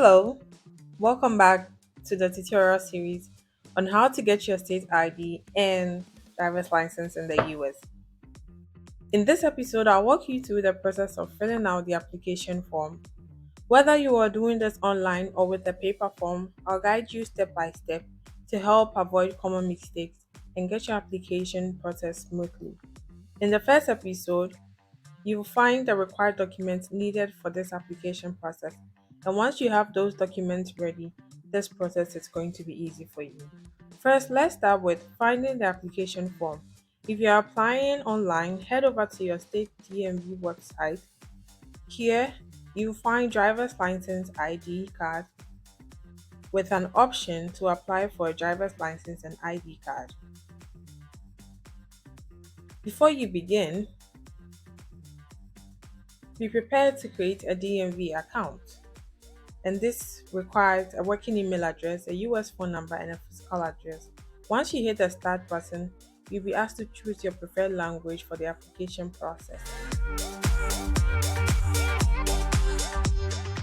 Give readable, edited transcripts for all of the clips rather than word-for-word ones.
Hello, welcome back to the tutorial series on how to get your state ID and driver's license in the US. In this episode, I'll walk you through the process of filling out the application form. Whether you are doing this online or with a paper form, I'll guide you step by step to help avoid common mistakes and get your application processed smoothly. In the first episode, you will find the required documents needed for this application process. And once you have those documents ready, this process is going to be easy for you. First, let's start with finding the application form. If you are applying online, head over to your state DMV website. Here, you'll find driver's license ID card with an option to apply for a driver's license and ID card. Before you begin, be prepared to create a DMV account. And this requires a working email address, a US phone number, and a physical address. Once you hit the start button, you'll be asked to choose your preferred language for the application process.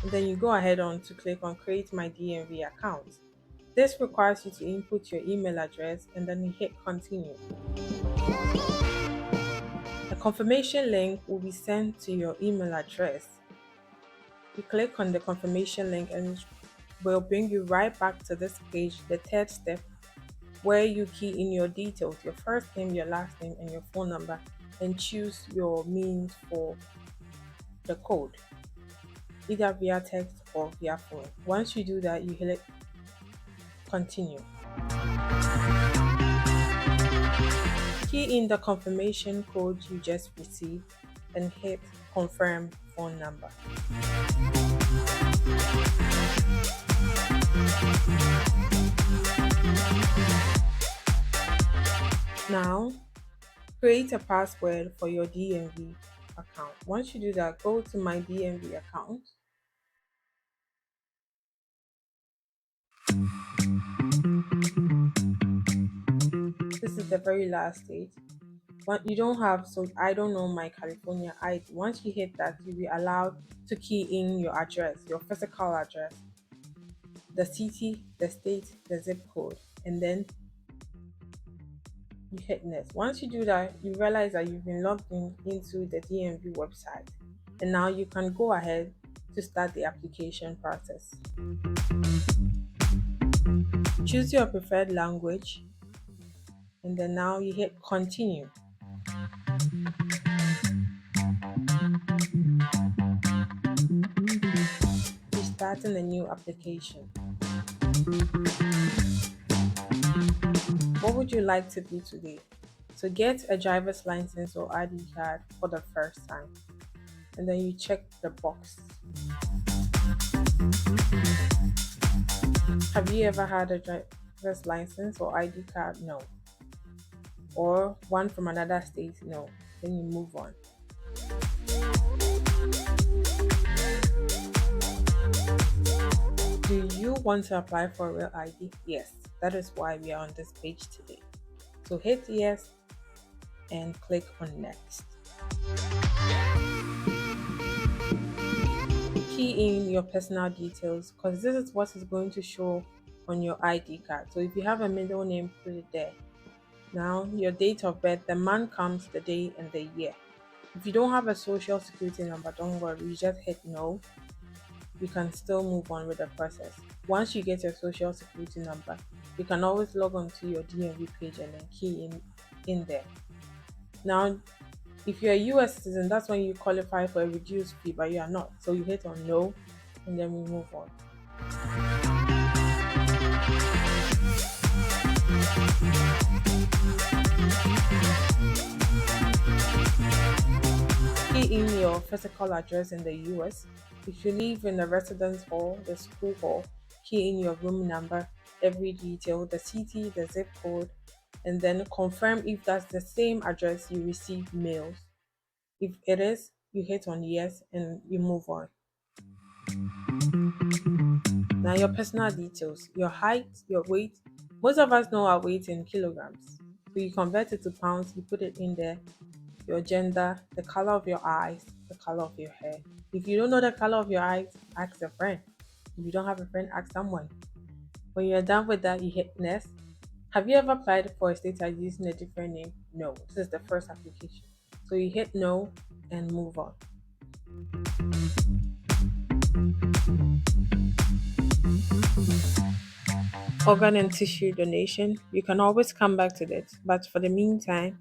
And then you go ahead on to click on create my DMV account. This requires you to input your email address and then you hit continue. A confirmation link will be sent to your email address. You click on the confirmation link and it will bring you right back to this page, the third step, where you key in your details, your first name, your last name, and your phone number, and choose your means for the code, either via text or via phone. Once you do that, you hit continue. Key in the confirmation code you just received and hit confirm phone number. Now, create a password for your DMV account. Once you do that, go to my DMV account. This is the very last stage. What you don't have, so I don't know my California ID. Once you hit that, you'll be allowed to key in your address, your physical address, the city, the state, the zip code, and then you hit next. Once you do that, you realize that you've been logged into the DMV website, and now you can go ahead to start the application process. Choose your preferred language, and then now you hit continue. You're starting a new application. What would you like to do today? So get a driver's license or ID card for the first time, and then you check the box. Have you ever had a driver's license or ID card? No. Or one from another state? No. Then you move on. Do you want to apply for a real ID? Yes. That is why we are on this page today. So hit yes and click on next. Key in your personal details because this is what is going to show on your ID card. So if you have a middle name, put it there. Now your date of birth, the month comes, the day, and the year. If you don't have a social security number, don't worry, you just hit no. You can still move on with the process. Once you get your social security number, you can always log on to your DMV page and then key in there. Now, if you're a US citizen, that's when you qualify for a reduced fee, but you are not. So you hit on no, and then we move on. Key in your physical address in the US. If you live in the residence hall, the school hall, key in your room number, every detail, the city, the zip code, and then confirm if that's the same address you receive mails. If it is, you hit on yes and you move on. Now your personal details, your height, your weight. Most of us know our weight in kilograms. So you convert it to pounds, you put it in there. Your gender, the color of your eyes, the color of your hair. If you don't know the color of your eyes, ask a friend. If you don't have a friend, ask someone. When you're done with that, you hit next. Have you ever applied for a state ID using a different name? No. This is the first application. So you hit no and move on. Organ and tissue donation. You can always come back to that, but for the meantime,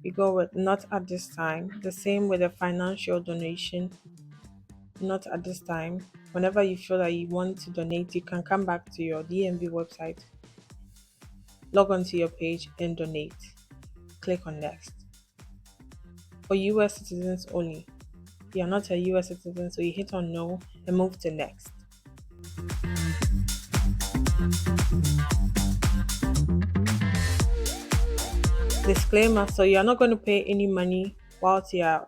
we go with not at this time. The same with a financial donation, not at this time. Whenever you feel that you want to donate, you can come back to your DMV website, log onto your page, and donate. Click on next. For US citizens only. You are not a US citizen, so you hit on no and move to next. Disclaimer, so you are not going to pay any money whilst you are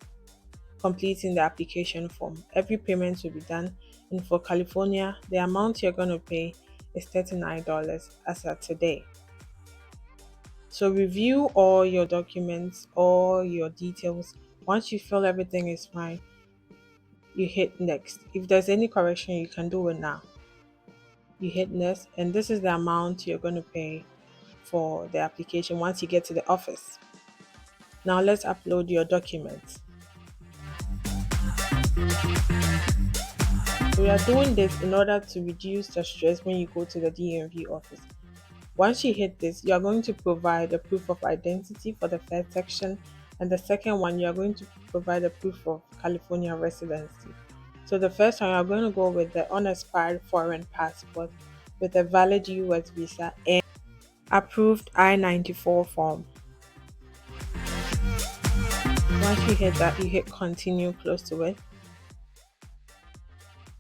completing the application form. Every payment will be done, and for California, the amount you're going to pay is $39 as of today. So review all your documents, all your details. Once you feel everything is fine, you hit next. If there's any correction, you can do it now. You hit next, and this is the amount you're going to pay for the application once you get to the office. Now let's upload your documents. We are doing this in order to reduce the stress when you go to the DMV office. Once you hit this, you are going to provide a proof of identity for the first section, and the second one, you are going to provide a proof of California residency. So the first one, you are going to go with the unexpired foreign passport with a valid US visa and approved I-94 form. Once you hit that, you hit continue close to it.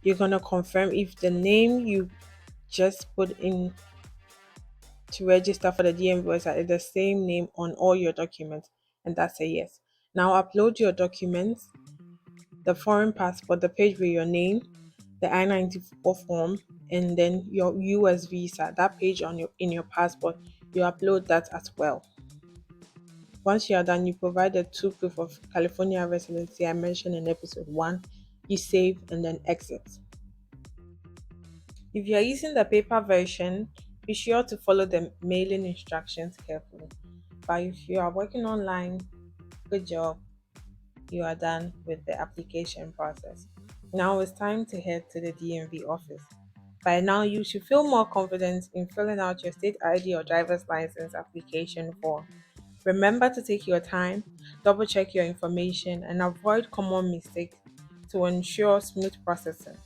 You're going to confirm if the name you just put in to register for the DMV website is the same name on all your documents, and that's a yes. Now upload your documents, the foreign passport, the page with your name, the I-94 form, and then your US visa, that page on in your passport, you upload that as well. Once you are done, you provide the two proof of California residency I mentioned in episode 1. You save and then exit. If you are using the paper version, be sure to follow the mailing instructions carefully. But if you are working online, good job, you are done with the application process. Now it's time to head to the DMV office. By now, you should feel more confident in filling out your state ID or driver's license application form. Remember to take your time, double check your information, and avoid common mistakes to ensure smooth processing.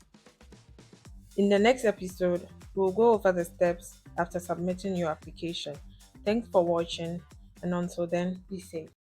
In the next episode, we'll go over the steps after submitting your application. Thanks for watching, and until then, be safe.